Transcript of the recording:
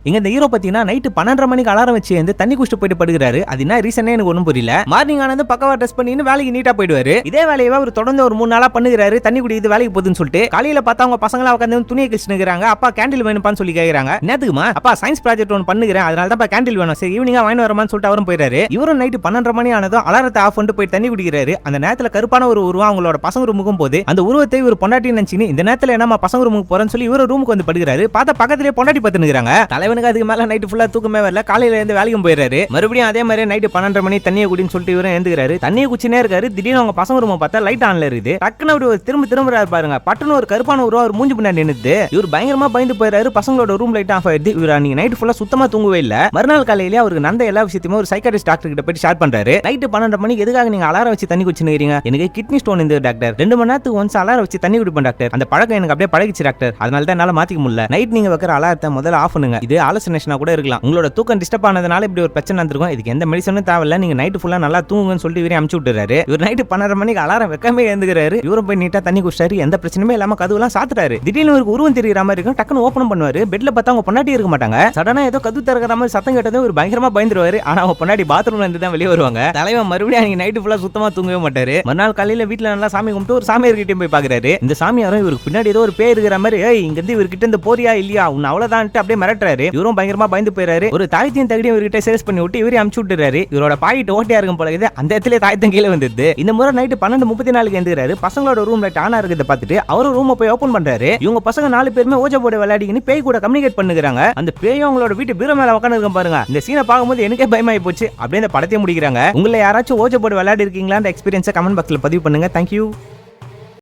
இங்க இந்த ஹீரோ பாத்தீங்கன்னா நைட்டு 12:30 மணிக்கு அலாரம் வச்சு வந்து தண்ணி குடிச்சிட்டு போயிட்டு படுகிறாரு. அது என்ன ரீசனே எனக்கு ஒண்ணும் புரியல. மார்னிங் ஆனது பக்கவா ட்ரெஸ் பண்ணின்னு வேலைக்கு நீட்டா போயிடுவாரு. இதே வேலையை அவர் தொடர்ந்து ஒரு 3 நாளா பண்ணுகிறாரு. தண்ணி குடிக்குது வேலைக்கு போகுதுன்னு சொல்லிட்டு காலையில பார்த்தா அவங்க பசங்களா உட்காந்து துணியை கிழிச்சுக்கிறாங்க. அப்பா கேண்டில் வேணும்னு சொல்லி கேக்குறாங்க. என்னதுக்குமா? அப்பா சயின்ஸ் ப்ராஜெக்ட் ஒன்று பண்ணுகிறேன், அதனால தான் கேண்டில் வேணும். சரி ஈவினிங்கா வாங்கி வரமான்னு சொல்லிட்டு அவரும் போயிறாரு. இவரும் நைட்டு 12:30 மணி ஆனதும் அலாரத்தை ஆஃப் பண்ணிட்டு போய் தண்ணி குடிக்கிறாரு. அந்த நேரத்துல கருப்பான ஒரு உருவம் அவங்களோட பசங்க ரூமுக்கும் போது அந்த உருவத்தை இவர் பொண்டாட்டி நினைச்சுன்னு இந்த நேரத்துல என்னமா பசங்க ரூமுக்கு போறேன்னு சொல்லி இவரு ரூமுக்கு வந்து படுகிறாரு. பார்த்தா பக்கத்திலே பொண்டாட்டி பத்துனுக்குறாங்க. தலைவனுக்கு அதுக்கு மேல நைட்டு ஃபுல்லா தூக்கமே வரல. காலையில இருந்து வேலைக்கும் போயிறாரு. மறுபடியும் அதே மாதிரி நைட்டு 12:30 மணி தண்ணியை குடின்னு சொல்லிட்டு இவரும் எழுந்துக்கிறாரு. தண்ணியை குச்சினே இருக்காரு. திடீர்னு அவங்க பசங்க ரூமை பார்த்தா லைட் ஆன்ல இருக்குது. டக்குன்னு அப்படி திரும்ப பாருங்க. பட்டுன்னு ஒரு கருப்பான உருவம் ஒரு மூஞ்சி பின்னாடி நின்னுது. இவர் பயங்கரமா பயந்து போயிறாரு. பசங்களோட ரூம் லைட் ஆஃப் ஆயிடுது. இவர் அன்னைக்கு நைட் ஃபுல்லா சுத்தமா தூங்கவே இல்ல. மறுநாள் காலையில அவருக்கு நடந்த எல்லா விஷயத்தையுமே ஒரு சைக்காட்ரிஸ்ட் டாக்டர் கிட்ட போய் ஷேர் பண்றாரு. நைட்டு 12:30 மணிக்கு எதுக்காக நீங்க அலாரம் வச்சு தண்ணி குடிச்சுக்கிறீங்க? எனக்கு கிட்னி ஸ்டோன் இந்த டாக்டர். 2 மணி நேரத்துக்கு ஒன்ஸ் அலாரம் வச்சு தண்ணி குடிப்பேன் டாக்டர். அந்த பழக்கம் எனக்கு அப்படியே பழகிச்சு டாக்டர். அதனால தான் என்னால மாத்திக்க முடியல. நைட் நீங்க வைக்கிற அலாரத்தை முதல்ல ஆஃப் பண்ணுங்க. இது ஆலோசனைனா கூட இருக்கலாம். உங்களோட தூக்கம் டிஸ்டர்ப் ஆனதுனால இப்படி ஒரு பிரச்சனை வந்திருக்கும். இதுக்கு எந்த மெடிசனும் தேவையில்ல. நீங்க நைட் ஃபுல்லா நல்லா தூங்குங்கன்னு சொல்லிட்டு இவரே அனுப்பிச்சு விட்டுறாரு. இவர் நைட்டு 12:30 மணிக்கு அலாரம் வைக்காம எழுந்துக்கிறாரு. இவரும் போய் நீட்டா தண்ணி குடிச்சாரு. எந்த பிரச்சனையுமே இல்லாம கதவுலாம் சாத்துறாரு. திடீர்னு ஒரு உருவம் தெரியுற மாதிரி இருக்கும். டக்குன்னு ஓபன் பண்ணுவாரு. பெட்ல பார்த்தா அவங்க பொண்டாட்டி இருக்க மாட்டாங்க. சடனா ஏதோ கதவு திறக்கிற மாதிரி சத்தம் கேட்டது ஒரு பயங்கரமா பயந்துருவாரு. ஆனா அவங்க பொண்டாட்டி பாத்ரூம்ல இருந்து தான் வெளியே வருவாங்க. தலைவன் மறுபடியும் அன்னைக்கு நைட்டு ஃபுல்லா சுத்தமா தூங்கவே மாட்டாரு. மறுநாள் காலையில வீட்டுல நல்லா சாமி கும்பிட்டு ஒரு சாமியார்கிட்ட போய் பாக்குறாரு. இந்த சாமியாரும் இவருக்கு பின்னாடி ஏதோ ஒரு பேர் இருக்கிற மாதிரி இங்க இருந்து இவர்கிட்ட இந்த போரியா இல்லையா உன்ன அவ்வளவுதான் அப்படியே மிரட்டுறாரு. இவரும் பயங்கரமா பயந்து போயிறாரு. ஒரு தாயத்தையும் தகடியும் இவர்கிட்ட சேல்ஸ் பண்ணி விட்டு இவரே அனுப்பிச்சு விட்டுறாரு. இவரோட பாயிட்டு ஓட்டியா இருக்கும் போல இருக்குது. அந்த இடத்துல தாயத்தம் கீழே வந்தது. இந்த முறை நைட்டு 12:34 எழுந்துறாரு. பசங்களோட ரூம் லைட் ஆனா இருக்கிறத பார்த்துட்டு அவரும் ரூமை போய் ஓபன் பண்றாரு. இவங்க பசங்க 4 பேருமே ஓஜா போர்டு விளையாடிக்கின்னு பேய் கூட கம்யூனிகேட் பண்ணுகிறாங்க. அந்த பேயும் அவங்களோட வீட்டு பீரோ மேல உட்கார்ந்து இருக்கும் பாருங்க. இந்த சீனை பார்க்கும்போது எனக்கே பயமாயி போச்சு. அப்படியே இந்த படத்தை முடிக்கிறாங்க. உங்களை யாராச்சும் ஓஜா போர்டு விளையாடி இருக்கீங்களா? அந்த எக்ஸ்பீரியன்ஸை கமெண்ட் பாக்ஸ்ல பதிவு பண்ணுங்க. தேங்க்யூ.